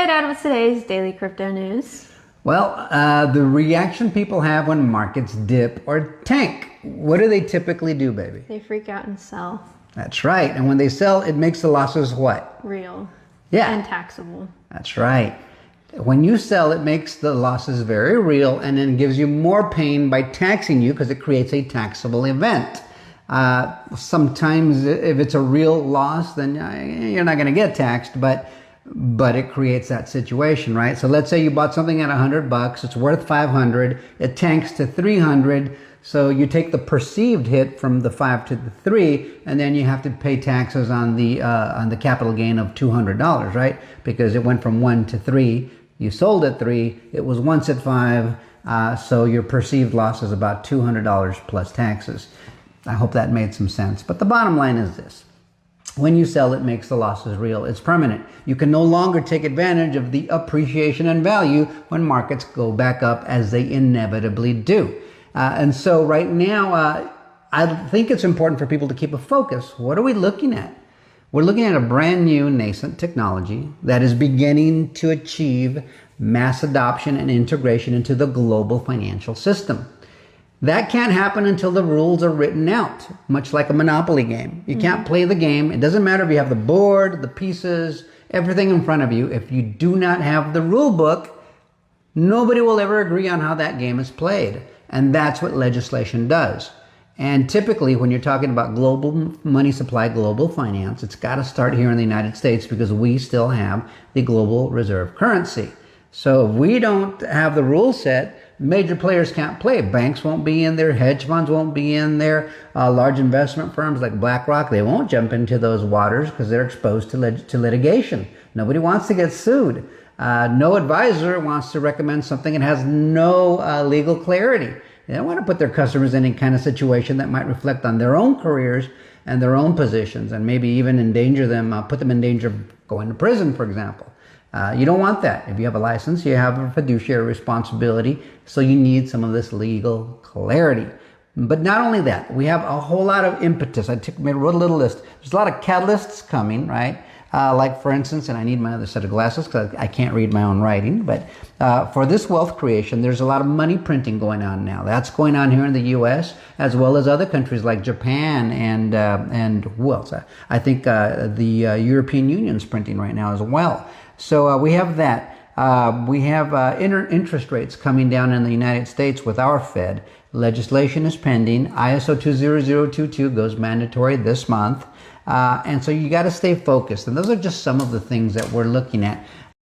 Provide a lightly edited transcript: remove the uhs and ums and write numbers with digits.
right, Adam, with today's daily crypto news. Well, the reaction people have when markets dip or tank. What do they typically do, baby? They freak out and sell. That's right. And when they sell, it makes the losses what? Real. Yeah. And taxable. That's right. When you sell, it makes the losses very real and then gives you more pain by taxing you because it creates a taxable event. Sometimes if it's a real loss, then you're not going to get taxed, but it creates that situation, right? So let's say you bought something at $100, it's worth 500, it tanks to 300, so you take the perceived hit from the 5 to the 3, and then you have to pay taxes on the capital gain of $200, right? Because it went from 1 to 3, you sold at 3, it was once at 5, so your perceived loss is about $200 plus taxes. I hope that made some sense. But the bottom line is this. When you sell, it makes the losses real. It's permanent. You can no longer take advantage of the appreciation and value when markets go back up, as they inevitably do. And so right now, I think it's important for people to keep a focus. What are we looking at? We're looking at a brand new nascent technology that is beginning to achieve mass adoption and integration into the global financial system. That can't happen until the rules are written out, much like a Monopoly game. You can't play the game. It doesn't matter if you have the board, the pieces, everything in front of you. If you do not have the rule book, nobody will ever agree on how that game is played. And that's what legislation does. And typically, when you're talking about global money supply, global finance, it's got to start here in the United States because we still have the global reserve currency. So if we don't have the rule set, major players can't play. Banks won't be in there. Hedge funds won't be in there. Large investment firms like BlackRock, they won't jump into those waters because they're exposed to litigation. Nobody wants to get sued. No advisor wants to recommend something that has no legal clarity. They don't want to put their customers in any kind of situation that might reflect on their own careers and their own positions and maybe even endanger them, put them in danger of going to prison, for example. You don't want that. If you have a license, you have a fiduciary responsibility, so you need some of this legal clarity. But not only that, we have a whole lot of impetus. I wrote a little list. There's a lot of catalysts coming, right? Like, for instance, and I need my other set of glasses because I can't read my own writing, but for this wealth creation, there's a lot of money printing going on now. That's going on here in the U.S. as well as other countries like Japan and who else? I think the European Union's printing right now as well. So we have that. We have interest rates coming down in the United States with our Fed. Legislation is pending. ISO 20022 goes mandatory this month. And so you got to stay focused. And those are just some of the things that we're looking at.